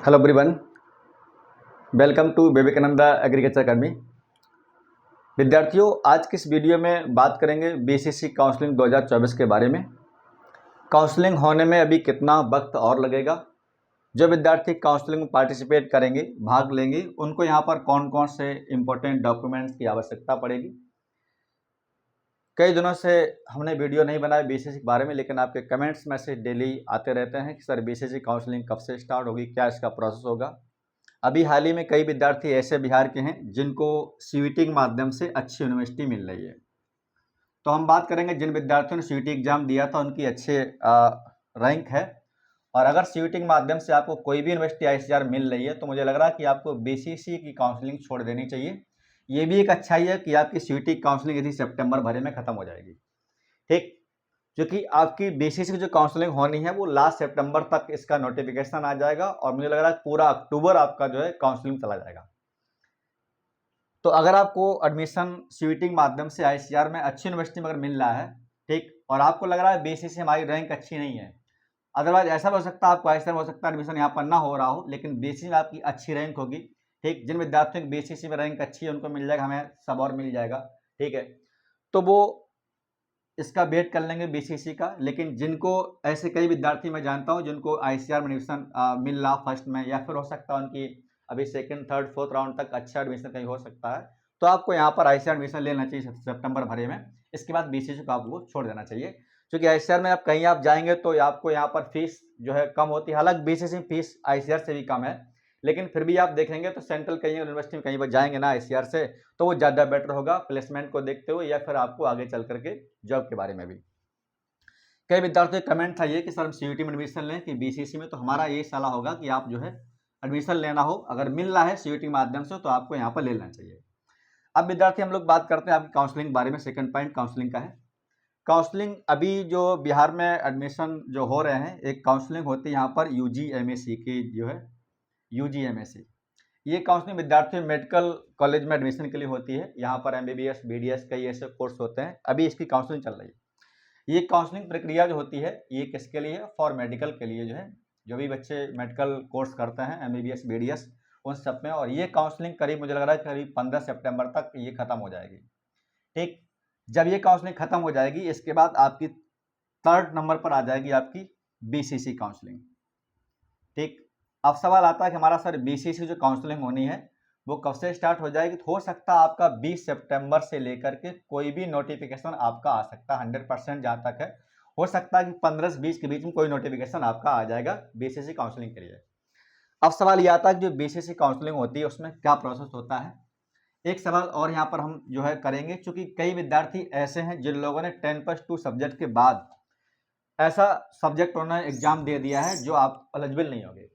Hello everyone, welcome to Vivekananda agriculture academy. विद्यार्थियों, आज की इस वीडियो में बात करेंगे बीसीसी काउंसलिंग 2024 के बारे में। काउंसलिंग होने में अभी कितना वक्त और लगेगा, जो विद्यार्थी काउंसलिंग में पार्टिसिपेट करेंगे, भाग लेंगे, उनको यहाँ पर कौन कौन से इम्पोर्टेंट डॉक्यूमेंट्स की आवश्यकता पड़ेगी। कई दिनों से हमने वीडियो नहीं बनाया बीसीसी के बारे में, लेकिन आपके कमेंट्स में से डेली आते रहते हैं कि सर बीसीसी काउंसलिंग कब से स्टार्ट होगी, क्या इसका प्रोसेस होगा। अभी हाल ही में कई विद्यार्थी ऐसे बिहार के हैं जिनको सीयूईटी के माध्यम से अच्छी यूनिवर्सिटी मिल रही है। तो हम बात करेंगे जिन विद्यार्थियों ने सीयूईटी एग्जाम दिया था उनकी अच्छे रैंक है, और अगर सीयूईटी के माध्यम से आपको कोई भी यूनिवर्सिटी आईसीआर मिल रही है तो मुझे लग रहा है कि आपको बीसीसी की काउंसलिंग छोड़ देनी चाहिए। ये भी एक अच्छाई है कि आपकी सीयूईटी काउंसलिंग यदि सितंबर भरे में खत्म हो जाएगी, ठीक, क्योंकि आपकी बीसीसी की जो काउंसलिंग होनी है वो लास्ट सितंबर तक इसका नोटिफिकेशन आ जाएगा, और मुझे लग रहा है पूरा अक्टूबर आपका जो है काउंसलिंग चला जाएगा। तो अगर आपको एडमिशन सीयूईटी के माध्यम से आईसीआर में अच्छी यूनिवर्सिटी में अगर मिल रहा है, ठीक, और आपको लग रहा है बीसीसी हमारी रैंक अच्छी नहीं है, अदरवाइज ऐसा हो सकता है आपको आईसीआर हो सकता है एडमिशन यहाँ पर ना हो रहा हो, लेकिन बीसीसी में आपकी अच्छी रैंक होगी, ठीक। जिन विद्यार्थियों की बीसीसी में रैंक अच्छी है उनको मिल जाएगा, हमें सब और मिल जाएगा, ठीक है। तो वो इसका वेट कर लेंगे बीसीसी का। लेकिन जिनको ऐसे कई विद्यार्थी मैं जानता हूं जिनको आईसीआर में एडमिशन मिल रहा फर्स्ट में, या फिर हो सकता है उनकी अभी सेकंड थर्ड फोर्थ राउंड तक अच्छा एडमिशन कहीं हो सकता है, तो आपको यहाँ पर आईसीआर एडमिशन लेना चाहिए सितंबर भरे में। इसके बाद बीसीसी को आपको छोड़ देना चाहिए, क्योंकि आईसीआर में आप कहीं आप जाएंगे तो आपको यहाँ पर फीस जो है कम होती है। हालांकि बीसीसी में फीस आईसीआर से भी कम है, लेकिन फिर भी आप देखेंगे तो सेंट्रल कहीं यूनिवर्सिटी में कहीं पर जाएंगे ना आईसीआर से, तो वो ज़्यादा बेटर होगा प्लेसमेंट को देखते हुए, या फिर आपको आगे चल करके जॉब के बारे में भी। कई विद्यार्थियों का कमेंट था ये कि सर हम सीयूईटी में एडमिशन लें कि बीसीसी में, तो हमारा ये सलाह होगा कि आप जो है एडमिशन लेना हो, अगर मिल रहा है सीयूईटी के माध्यम से तो आपको यहाँ पर ले लेना चाहिए। अब विद्यार्थी हम लोग बात करते हैं आपकी काउंसलिंग के बारे में। सेकंड पॉइंट काउंसलिंग का है। काउंसलिंग अभी जो बिहार में एडमिशन जो हो रहे हैं, एक काउंसलिंग होती है यहाँ पर यूजीएमएसी की, जो है यूजीएमएसी, ये काउंसलिंग विद्यार्थियों मेडिकल कॉलेज में एडमिशन के लिए होती है। यहाँ पर एमबीबीएस बीडीएस कई ऐसे कोर्स होते हैं, अभी इसकी काउंसलिंग चल रही है। ये काउंसलिंग प्रक्रिया जो होती है ये किसके लिए है? फॉर मेडिकल के लिए, जो है जो भी बच्चे मेडिकल कोर्स करते हैं एमबीबीएस बीडीएस उन सब में। और ये काउंसलिंग करीब मुझे लग रहा है करीब 15 सितंबर तक ये खत्म हो जाएगी, ठीक। जब ये काउंसलिंग खत्म हो जाएगी, इसके बाद आपकी थर्ड नंबर पर आ जाएगी आपकी बीसीसी काउंसलिंग, ठीक। अब सवाल आता है कि हमारा सर बीसीसी जो काउंसलिंग होनी है वो कब से स्टार्ट हो जाएगी? तो हो सकता है आपका 20 सितंबर से लेकर के कोई भी नोटिफिकेशन आपका आ सकता है, 100% जहाँ तक है। हो सकता है कि 15 से 20 के बीच में कोई नोटिफिकेशन आपका आ जाएगा बीसीसी काउंसलिंग के लिए। अब सवाल ये आता है कि जो बीसीसी काउंसलिंग होती है उसमें क्या प्रोसेस होता है। एक सवाल और यहाँ पर हम जो है करेंगे, क्योंकि कई विद्यार्थी ऐसे हैं जिन लोगों ने 10+2 सब्जेक्ट के बाद ऐसा सब्जेक्ट उन्होंने एग्जाम दे दिया है जो आप एलिजिबल नहीं होंगे।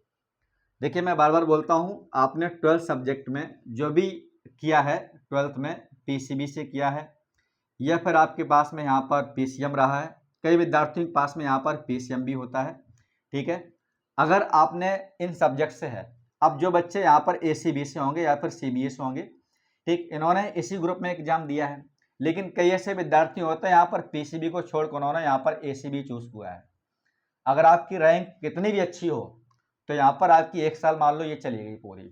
देखिए मैं बार बार बोलता हूँ, आपने 12 सब्जेक्ट में जो भी किया है, 12th में पीसीबी से किया है, या फिर आपके पास में यहाँ पर पीसीएम रहा है, कई विद्यार्थियों के पास में यहाँ पर पीसीएम भी होता है, ठीक है। अगर आपने इन सब्जेक्ट से है, अब जो बच्चे यहाँ पर एसीबी से होंगे या फिर सीबीएस होंगे, ठीक, इन्होंने इसी ग्रुप में एग्जाम दिया है, लेकिन कई ऐसे विद्यार्थी होते हैं यहाँ पर पीसीबी को छोड़कर उन्होंने यहाँ पर एसीबी चूज किया है। अगर आपकी रैंक कितनी भी अच्छी हो तो यहाँ पर आपकी 1 साल मान लो ये चली गई पूरी,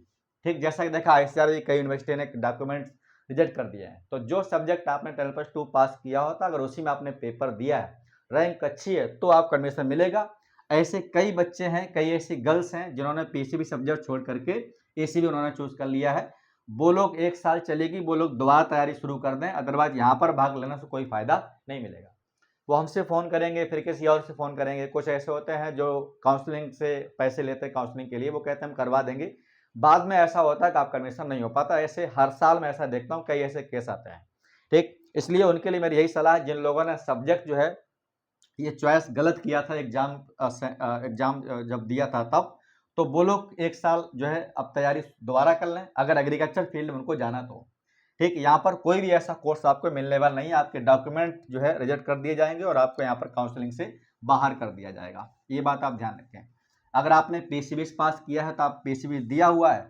ठीक। जैसा कि देखा आईसीआर कई यूनिवर्सिटी ने डॉक्यूमेंट्स रिजेक्ट कर दिए हैं। तो जो सब्जेक्ट आपने 12+2 पास किया होता, अगर उसी में आपने पेपर दिया है, रैंक अच्छी है, तो आपको एडमिशन मिलेगा। ऐसे कई बच्चे हैं, कई ऐसी गर्ल्स हैं जिन्होंने पीसीबी सब्जेक्ट छोड़ करके एसीबी उन्होंने चूज कर लिया है। वो लोग 1 साल चलेगी, वो लोग दोबारा तैयारी शुरू कर दें, अदरवाइज यहाँ पर भाग लेने से कोई फायदा नहीं मिलेगा। वो हमसे फ़ोन करेंगे, फिर किसी और से फ़ोन करेंगे। कुछ ऐसे होते हैं जो काउंसलिंग से पैसे लेते हैं काउंसलिंग के लिए, वो कहते हैं हम करवा देंगे, बाद में ऐसा होता है कि आपका एडमिशन नहीं हो पाता। ऐसे हर साल मैं ऐसा देखता हूँ, कई ऐसे केस आते हैं, ठीक। इसलिए उनके लिए मेरी यही सलाह है, जिन लोगों ने सब्जेक्ट जो है ये चॉइस गलत किया था एग्जाम जब दिया था तब, तो वो लोग 1 साल जो है अब तैयारी दोबारा कर लें, अगर एग्रीकल्चर फील्ड में उनको जाना तो, ठीक। यहाँ पर कोई भी ऐसा कोर्स आपको मिलने वाला नहीं है, आपके डॉक्यूमेंट जो है रिजेक्ट कर दिए जाएंगे और आपको यहाँ पर काउंसलिंग से बाहर कर दिया जाएगा। ये बात आप ध्यान रखें। अगर आपने पीसीबी पास किया है तो आप पीसीबी दिया हुआ है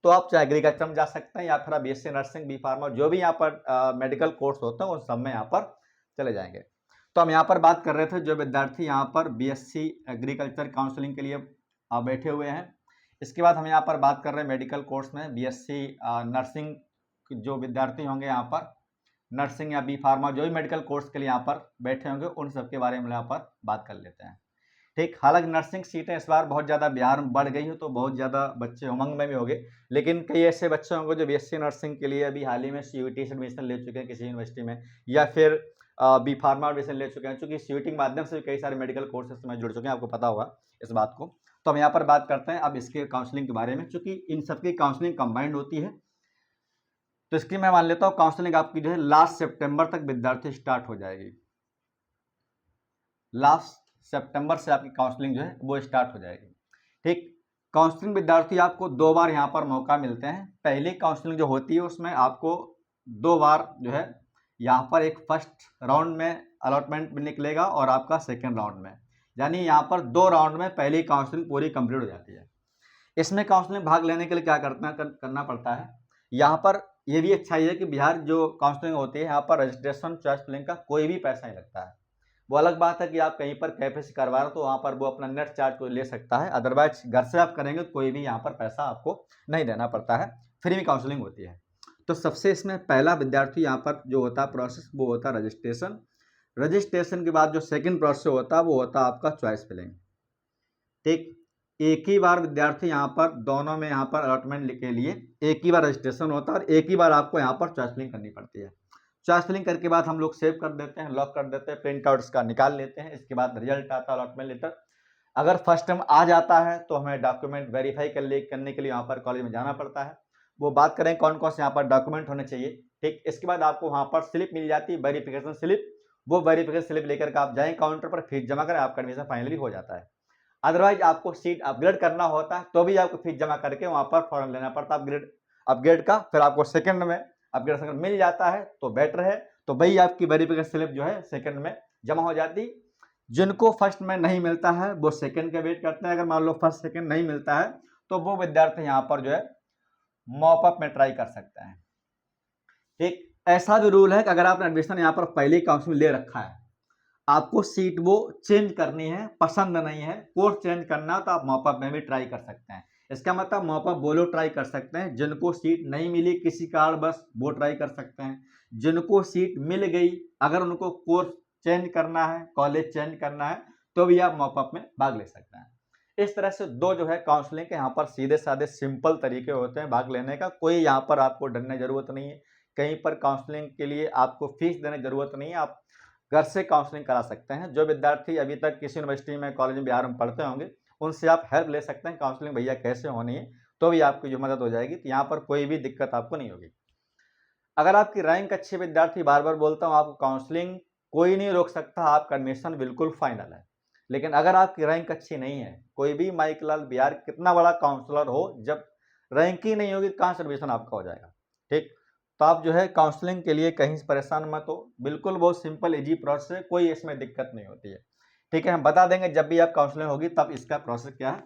तो आप चाहे एग्रीकल्चर में जा सकते हैं, या फिर आप बीएससी नर्सिंग बी फार्मा जो भी यहाँ पर मेडिकल कोर्स होते हैं उन सब में यहाँ पर चले जाएंगे। तो हम यहाँ पर बात कर रहे थे जो विद्यार्थी यहाँ पर बीएससी एग्रीकल्चर काउंसलिंग के लिए बैठे हुए हैं, इसके बाद हम यहाँ पर बात कर रहे हैं मेडिकल कोर्स में बीएससी नर्सिंग जो विद्यार्थी होंगे यहाँ पर नर्सिंग या बी फार्मा जो भी मेडिकल कोर्स के लिए यहाँ पर बैठे होंगे उन सब के बारे में यहाँ पर बात कर लेते हैं। ठीक, हालांकि नर्सिंग सीटें इस बार बहुत ज़्यादा बिहार में बढ़ गई हो तो बहुत ज़्यादा बच्चे उमंग में भी होंगे, लेकिन कई ऐसे बच्चे होंगे जो बीएससी नर्सिंग के लिए अभी हाल ही में सीयूटी से एडमिशन ले चुके हैं किसी यूनिवर्सिटी में, या फिर बी फार्मा एडमिशन ले चुके हैं, चूँकि सीयूटी के माध्यम से कई सारे मेडिकल कोर्सेज में जुड़ चुके हैं, आपको पता होगा इस बात को। तो हम यहाँ पर बात करते हैं अब इसके काउंसलिंग के बारे में, चूँकि इन सबकी काउंसलिंग कंबाइंड होती है। तो इसकी मैं मान लेता हूँ काउंसलिंग आपकी जो है लास्ट सितंबर तक विद्यार्थी स्टार्ट हो जाएगी। लास्ट सितंबर से आपकी काउंसलिंग जो है वो स्टार्ट हो जाएगी। ठीक, काउंसलिंग विद्यार्थी आपको 2 बार यहाँ पर मौका मिलते हैं। पहली काउंसलिंग जो होती है उसमें आपको 2 बार जो है यहाँ पर एक फर्स्ट राउंड में अलॉटमेंट निकलेगा और आपका सेकेंड राउंड में, यानी यहाँ पर 2 राउंड में पहली काउंसलिंग पूरी कंप्लीट हो जाती है। इसमें काउंसलिंग भाग लेने के लिए क्या करना पड़ता है, यहाँ पर ये भी अच्छाई है कि बिहार जो काउंसलिंग होती है यहाँ पर रजिस्ट्रेशन चॉइस फिलिंग का कोई भी पैसा नहीं लगता है। वो अलग बात है कि आप कहीं पर कैफे से करवा रहे हो तो वहाँ पर वो अपना नेट चार्ज को ले सकता है, अदरवाइज घर से आप करेंगे तो कोई भी यहाँ पर पैसा आपको नहीं देना पड़ता है, फ्री में काउंसलिंग होती है। तो सबसे इसमें पहला विद्यार्थी यहाँ पर जो होता है प्रोसेस वो होता है रजिस्ट्रेशन। रजिस्ट्रेशन के बाद जो सेकेंड प्रोसेस होता है वो होता है आपका चॉइस फिलिंग। ठीक, एक ही बार विद्यार्थी यहाँ पर दोनों में यहाँ पर अलॉटमेंट के लिए एक ही बार रजिस्ट्रेशन होता है और एक ही बार आपको यहाँ पर चॉइस फिलिंग करनी पड़ती है। चॉइस फिलिंग करके बाद हम लोग सेव कर देते हैं, लॉक कर देते हैं, प्रिंट आउट इसका निकाल लेते हैं। इसके बाद रिजल्ट आता है अलॉटमेंट लेटर। अगर फर्स्ट टाइम आ जाता है तो हमें डॉक्यूमेंट वेरीफाई करने के लिए यहाँ पर कॉलेज में जाना पड़ता है। वो बात करें कौन कौन से यहाँ पर डॉक्यूमेंट होने चाहिए। ठीक, इसके बाद आपको वहाँ पर स्लिप मिल जाती है, वेरिफिकेशन स्लिप। वो वेरिफिकेशन स्लिप लेकर के आप जाएँ काउंटर पर, फीस जमा करें, आपका एडमिशन फाइनली हो जाता है। अदरवाइज आपको सीट अपग्रेड करना होता है तो भी आपको फीस जमा करके वहाँ पर फॉर्म लेना पड़ता है अपग्रेड का, फिर आपको सेकंड में अपग्रेडेशन मिल जाता है तो बेटर है। तो वही आपकी वेरिफिकेशन स्लिप जो है सेकंड में जमा हो जाती। जिनको फर्स्ट में नहीं मिलता है वो सेकंड का वेट करते हैं। अगर मान लो फर्स्ट सेकंड नहीं मिलता है तो वो विद्यार्थी यहाँ पर जो है मॉपअप में ट्राई कर सकते हैं। ठीक, ऐसा भी रूल है कि अगर आपने एडमिशन यहाँ पर पहले काउंसलिंग ले रखा है, आपको सीट वो चेंज करनी है, पसंद नहीं है, कोर्स चेंज करना तो आप मॉपअप में भी ट्राई कर सकते हैं। इसका मतलब मॉपअप वो लोग ट्राई कर सकते हैं जिनको सीट नहीं मिली किसी कारण बस वो ट्राई कर सकते हैं। जिनको सीट मिल गई अगर उनको कोर्स चेंज करना है, कॉलेज चेंज करना है तो भी आप मॉपअप में भाग ले सकते हैं। इस तरह से 2 जो है काउंसलिंग के यहाँ पर सीधे साधे सिंपल तरीके होते हैं भाग लेने का। कोई यहाँ पर आपको डरने की जरूरत नहीं है, कहीं पर काउंसलिंग के लिए आपको फीस देने की जरूरत नहीं है, आप घर से काउंसलिंग करा सकते हैं। जो विद्यार्थी अभी तक किसी यूनिवर्सिटी में कॉलेज में बिहार में पढ़ते होंगे उनसे आप हेल्प ले सकते हैं, काउंसलिंग भैया कैसे होनी है, तो भी आपकी जो मदद हो जाएगी। तो यहाँ पर कोई भी दिक्कत आपको नहीं होगी। अगर आपकी रैंक अच्छी विद्यार्थी, बार बार बोलता हूँ आपको काउंसलिंग कोई नहीं रोक सकता, आपका एडमिशन बिल्कुल फाइनल है। लेकिन अगर आपकी रैंक अच्छी नहीं है, कोई भी माइकलाल बिहार कितना बड़ा काउंसलर हो, जब रैंक ही नहीं होगी कहाँ से एडमिशन आपका हो जाएगा। ठीक, तो आप जो है काउंसलिंग के लिए कहीं से परेशान मत हो, बिल्कुल बहुत सिंपल इजी प्रोसेस है, कोई इसमें दिक्कत नहीं होती है। ठीक है, हम बता देंगे जब भी आप काउंसलिंग होगी तब इसका प्रोसेस क्या है।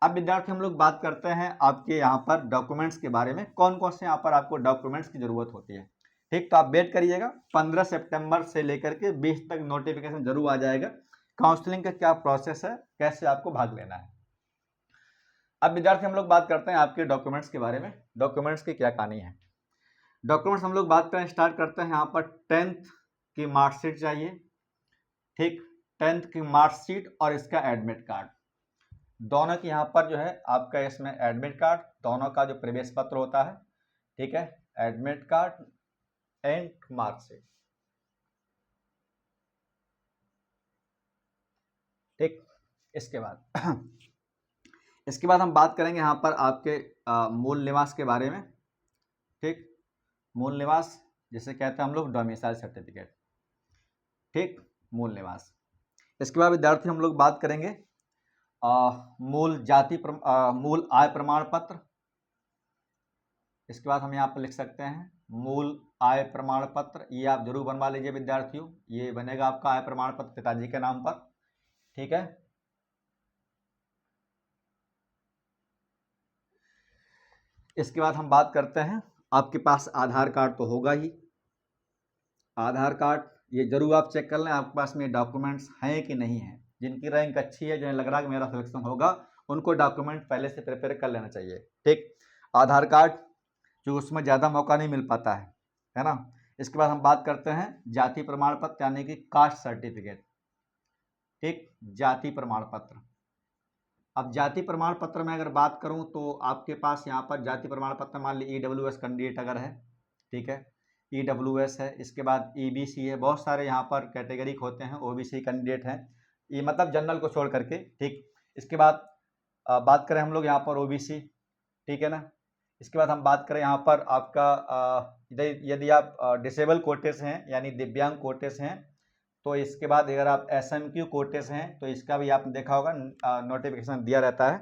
अब विद्यार्थी हम लोग बात करते हैं आपके यहाँ पर डॉक्यूमेंट्स के बारे में, कौन कौन से यहाँ पर आपको डॉक्यूमेंट्स की जरूरत होती है। ठीक, तो आप वेट करिएगा, 15 सितंबर से लेकर के 20 तक नोटिफिकेशन जरूर आ जाएगा काउंसलिंग का क्या प्रोसेस है, कैसे आपको भाग लेना है। अब विद्यार्थी हम लोग बात करते हैं आपके डॉक्यूमेंट्स के बारे में, डॉक्यूमेंट्स की क्या कहानी है। डॉक्यूमेंट्स हम लोग बात करें स्टार्ट करते हैं, यहाँ पर 10th की मार्कशीट चाहिए। ठीक, 10th की मार्कशीट और इसका एडमिट कार्ड, दोनों की यहाँ पर जो है आपका इसमें एडमिट कार्ड, दोनों का जो प्रवेश पत्र होता है, ठीक है, एडमिट कार्ड एंड मार्कशीट। ठीक, इसके बाद हम बात करेंगे यहाँ पर आपके मूल निवास के बारे में। ठीक, मूल निवास जिसे कहते हैं हम लोग डोमिसाइल सर्टिफिकेट। ठीक, मूल निवास। इसके बाद विद्यार्थी हम लोग बात करेंगे मूल आय प्रमाण पत्र। इसके बाद हम यहाँ पर लिख सकते हैं मूल आय प्रमाण पत्र, ये आप जरूर बनवा लीजिए विद्यार्थियों, ये बनेगा आपका आय प्रमाण पत्र पिताजी के नाम पर। ठीक है, इसके बाद हम बात करते हैं, आपके पास आधार कार्ड तो होगा ही, आधार कार्ड ये जरूर आप चेक कर लें आपके पास में डॉक्यूमेंट्स हैं कि नहीं है। जिनकी रैंक अच्छी है, जिन्हें लग रहा है कि मेरा सिलेक्शन होगा, उनको डॉक्यूमेंट पहले से प्रिपेयर कर लेना चाहिए। ठीक, आधार कार्ड जो उसमें ज़्यादा मौका नहीं मिल पाता है ना। इसके बाद हम बात करते हैं जाति प्रमाण पत्र यानी कि कास्ट सर्टिफिकेट। ठीक, जाति प्रमाण पत्र। अब जाति प्रमाण पत्र में अगर बात करूं तो आपके पास यहाँ पर जाति प्रमाण पत्र मान ली EWS कैंडिडेट अगर है, ठीक है, EWS है, इसके बाद EBC है, बहुत सारे यहाँ पर कैटेगरी होते हैं, OBC कैंडिडेट हैं, ये मतलब जनरल को छोड़ करके। ठीक, इसके बाद बात करें हम लोग यहाँ पर OBC, ठीक है ना। इसके बाद हम बात करें यहाँ पर आपका यदि आप डिसेबल कोटे से हैं यानी दिव्यांग कोटे से हैं, तो इसके बाद अगर आप SMQ कोटे से हैं तो इसका भी आपने देखा होगा नोटिफिकेशन दिया रहता है।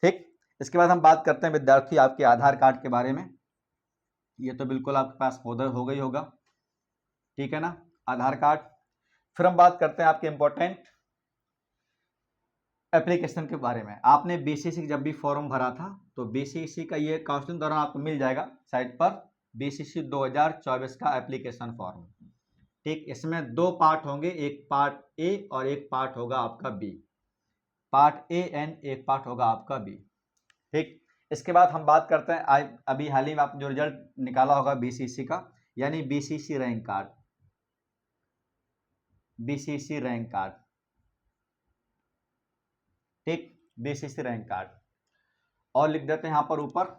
ठीक, इसके बाद हम बात करते हैं विद्यार्थी आपके आधार कार्ड के बारे में। ये तो बिल्कुल आपके पास हो गई होगा, ठीक है ना, आधार कार्ड। फिर हम बात करते हैं आपके इंपॉर्टेंट एप्लीकेशन के बारे में। आपने BCC जब भी फॉर्म भरा था तो BCC का ये काउंसलिंग दौरान आपको मिल जाएगा साइट पर BCC 2024 का एप्लीकेशन फॉर्म। ठीक, इसमें दो पार्ट होंगे, एक पार्ट A और एक पार्ट होगा आपका B, पार्ट A एंड एक पार्ट होगा आपका B। ठीक, इसके बाद हम बात करते हैं अभी हाल ही में आपने जो रिजल्ट निकाला होगा BCC का, यानी BCC rank card, BCC rank card. ठीक, BCC रैंक कार्ड और लिख देते हैं यहाँ पर ऊपर।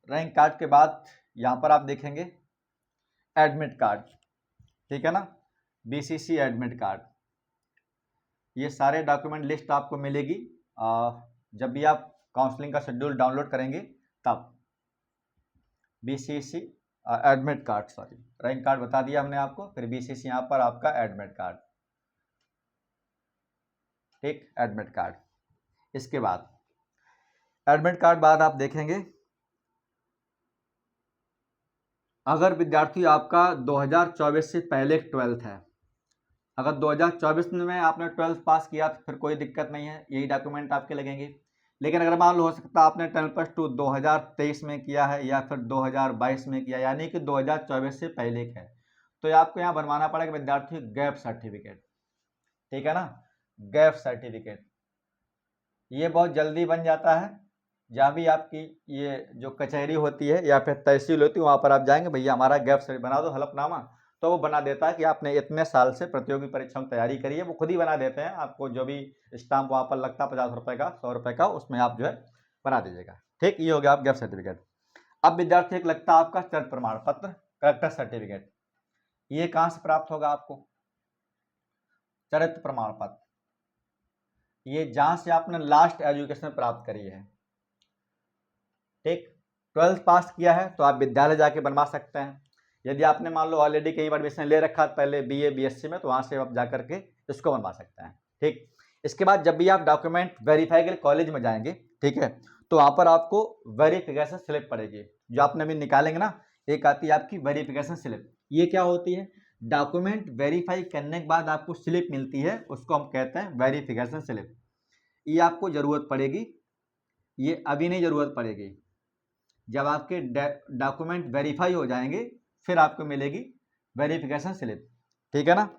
रैंक कार्ड के बाद यहाँ पर आप देखेंगे एडमिट कार्ड, ठीक है ना, BCC एडमिट कार्ड। ये सारे डॉक्यूमेंट लिस्ट आपको मिलेगी जब भी आप काउंसलिंग का शेड्यूल डाउनलोड करेंगे तब। BCC admit card, sorry rank card बता दिया हमने आपको, फिर BCC यहाँ पर आपका एडमिट कार्ड। ठीक, एडमिट कार्ड। इसके बाद एडमिट कार्ड बाद आप देखेंगे अगर विद्यार्थी आपका 2024 से पहले 12th है, अगर 2024 में आपने 12th पास किया तो फिर कोई दिक्कत नहीं है, यही डॉक्यूमेंट आपके लगेंगे। लेकिन अगर मान लो हो सकता है आपने 10+2 2023 में किया है या फिर 2022 में किया, यानी कि 2024 से पहले का है, तो आपको यहाँ बनवाना पड़ेगा विद्यार्थी गैप सर्टिफिकेट। ठीक है ना, गैप सर्टिफिकेट ये बहुत जल्दी बन जाता है। जहाँ भी आपकी ये जो कचहरी होती है या फिर तहसील होती है वहाँ पर आप जाएंगे, भैया हमारा गैप सर्टिफिकेट बना दो, हलफनामा, तो वो बना देता है कि आपने इतने साल से प्रतियोगी परीक्षाओं की तैयारी करी है, वो खुद ही बना देते हैं। आपको जो भी स्टाम्प वहाँ पर लगता है 50 रुपये का 100 रुपये का, उसमें आप जो है बना दीजिएगा। ठीक, ये हो गया आप गैप सर्टिफिकेट। अब विद्यार्थी एक लगता है आपका चरित्र प्रमाण पत्र, करेक्टर सर्टिफिकेट। ये कहाँ से प्राप्त होगा आपको? चरित्र प्रमाण पत्र, ये जहाँ से आपने लास्ट एजुकेशन प्राप्त करी है। ठीक, 12th पास किया है तो आप विद्यालय जाके बनवा सकते हैं। यदि आपने मान लो ऑलरेडी कहीं एडमिशन ले रखा पहले BA BSc में, तो वहाँ से आप जा करके इसको बनवा सकते हैं। ठीक, इसके बाद जब भी आप डॉक्यूमेंट वेरीफाई के लिए कॉलेज में जाएंगे, ठीक है, तो वहाँ पर आपको वेरिफिकेशन स्लिप पड़ेगी, जो आपने अभी निकालेंगे ना, एक आती है आपकी वेरिफिकेशन स्लिप। ये क्या होती है? डॉक्यूमेंट वेरीफाई करने के बाद आपको स्लिप मिलती है, उसको हम कहते हैं वेरिफिकेशन स्लिप। ये आपको ज़रूरत पड़ेगी, ये अभी नहीं ज़रूरत पड़ेगी, जब आपके डॉक्यूमेंट वेरीफाई हो जाएंगे फिर आपको मिलेगी वेरिफिकेशन स्लिप। ठीक है ना।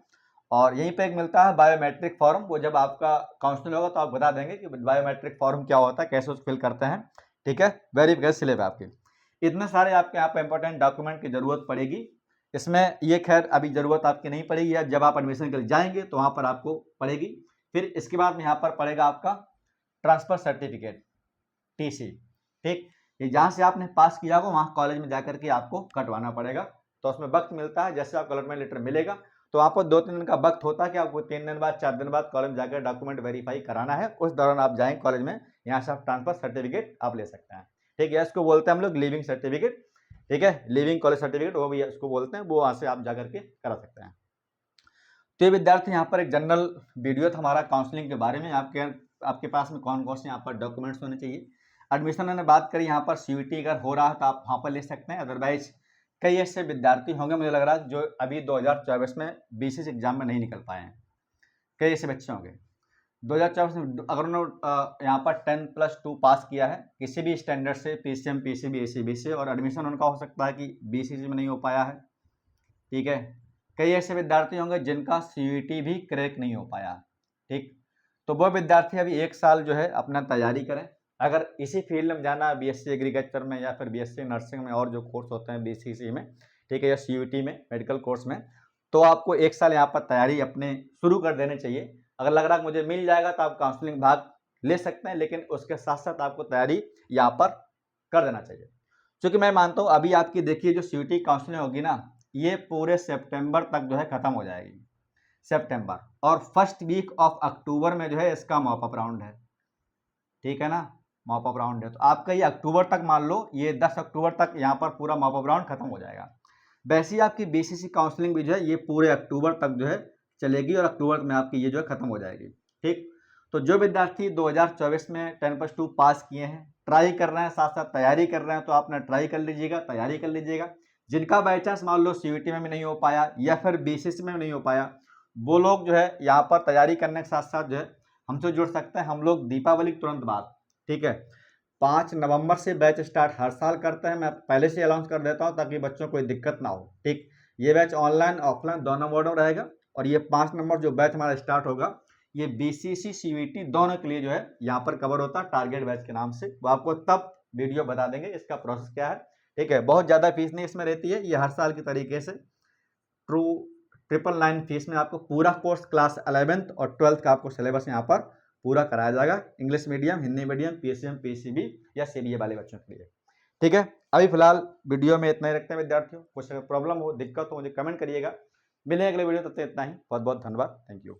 और यहीं पे एक मिलता है बायोमेट्रिक फॉर्म, वो जब आपका काउंसलिंग होगा तो आप बता देंगे कि बायोमेट्रिक फॉर्म क्या होता है, कैसे उसको फिल करते हैं। ठीक है, वेरिफिकेशन स्लिप आपकी। इतने सारे आपके यहाँ पे इंपॉर्टेंट डॉक्यूमेंट की ज़रूरत पड़ेगी। इसमें ये खैर अभी ज़रूरत आपकी नहीं पड़ेगी, या जब आप एडमिशन के लिए जाएंगे तो वहाँ पर आपको पड़ेगी। फिर इसके बाद में यहाँ पर पड़ेगा आपका ट्रांसफ़र सर्टिफिकेट, TC। ठीक, ये जहाँ से आपने पास किया होगा वहाँ कॉलेज में जाकर के आपको कटवाना पड़ेगा। तो उसमें वक्त मिलता है, जैसे आपको अलॉटमेंट लेटर मिलेगा तो आपको 2-3 दिन का वक्त होता है कि आपको 3 दिन बाद 4 दिन बाद कॉलेज में जाकर डॉक्यूमेंट वेरीफाई कराना है। उस दौरान आप जाएंगे कॉलेज में, यहाँ से आप ट्रांसफर सर्टिफिकेट आप ले सकते हैं। ठीक है, इसको बोलते हैं हम लोग लिविंग सर्टिफिकेट। ठीक है, लिविंग कॉलेज सर्टिफिकेट वो भी इसको बोलते हैं, वो वहाँ से आप जा करके करा सकते हैं। तो ये विद्यार्थी यहाँ पर एक जनरल वीडियो था हमारा काउंसलिंग के बारे में। आपके पास में कौन कौन से यहाँ पर डॉक्यूमेंट्स होने चाहिए। एडमिशन मैंने बात करी, यहाँ पर CUT अगर हो रहा है तो आप वहाँ पर ले सकते हैं। अदरवाइज कई ऐसे विद्यार्थी होंगे मुझे लग रहा है जो अभी 2024 में BCS एग्जाम में नहीं निकल पाए हैं। कई ऐसे बच्चे होंगे 2024 में, अगर उन्होंने यहाँ पर 10+2 पास किया है किसी भी स्टैंडर्ड से, PCM PCB ACB से, और एडमिशन उनका हो सकता है कि BCC में नहीं हो पाया है। ठीक है, कई ऐसे विद्यार्थी होंगे जिनका CUT भी क्रैक नहीं हो पाया। ठीक, तो वो विद्यार्थी अभी 1 साल जो है अपना तैयारी करें। अगर इसी फील्ड में जाना है, बीएससी एग्रीकल्चर में या फिर बीएससी नर्सिंग में और जो कोर्स होते हैं बीसीसी में, ठीक है, या सीयूटी में मेडिकल कोर्स में, तो आपको 1 साल यहाँ पर तैयारी अपने शुरू कर देनी चाहिए। अगर लग रहा है मुझे मिल जाएगा तो आप काउंसलिंग भाग ले सकते हैं, लेकिन उसके साथ साथ आपको तैयारी यहाँ पर कर देना चाहिए। क्योंकि मैं मानता हूँ अभी आपकी देखिए जो सीयूटी काउंसलिंग होगी ना, ये पूरे सितंबर तक जो है खत्म हो जाएगी, सितंबर, और फर्स्ट वीक ऑफ अक्टूबर में जो है इसका मॉप अप राउंड है, ठीक है ना, मॉप अप राउंड है। तो आपका ये अक्टूबर तक मान लो, ये 10 अक्टूबर तक यहाँ पर पूरा मॉप अप राउंड खत्म हो जाएगा। वैसे ही आपकी बीसीसी काउंसलिंग भी जो है ये पूरे अक्टूबर तक जो है चलेगी और अक्टूबर में आपकी ये जो है खत्म हो जाएगी, ठीक। तो जो विद्यार्थी 2024 में 10+2 पास किए हैं, ट्राई कर रहे हैं, साथ साथ तैयारी कर रहे हैं, तो आपने ट्राई कर लीजिएगा, तैयारी कर लीजिएगा। जिनका बाई चांस मान लो सीयूटी में भी नहीं हो पाया या फिर बीसीसी में भी नहीं हो पाया, वो लोग जो है यहाँ पर तैयारी करने के साथ साथ जो है हमसे जुड़ सकते हैं। हम लोग दीपावली के तुरंत बाद, ठीक है, 5 नवंबर से बैच स्टार्ट हर साल करते हैं। मैं पहले से अनाउंस कर देता हूँ ताकि बच्चों को कोई दिक्कत ना हो, ठीक। ये बैच ऑनलाइन ऑफलाइन दोनों मोड में रहेगा और ये 5 नंबर जो बैच हमारा स्टार्ट होगा, ये बीसीसी सीयूटी दोनों के लिए जो है यहाँ पर कवर होता है टारगेट बैच के नाम से। वो आपको तब वीडियो बता देंगे इसका प्रोसेस क्या है, ठीक है। बहुत ज़्यादा फीस नहीं इसमें रहती है, ये हर साल की तरीके से ट्रू 999 फीस में आपको पूरा कोर्स क्लास 11th और 12th का आपको सिलेबस यहाँ पर पूरा कराया जाएगा, English medium, Hindi medium, PSM, PCB या सीबीए वाले बच्चों के लिए, ठीक है। अभी फिलहाल वीडियो में इतना ही रखते हैं विद्यार्थियों। कुछ प्रॉब्लम हो, दिक्कत हो, मुझे कमेंट करिएगा। मिलेंगे अगले वीडियो, तब तक इतना ही। बहुत बहुत धन्यवाद, थैंक यू।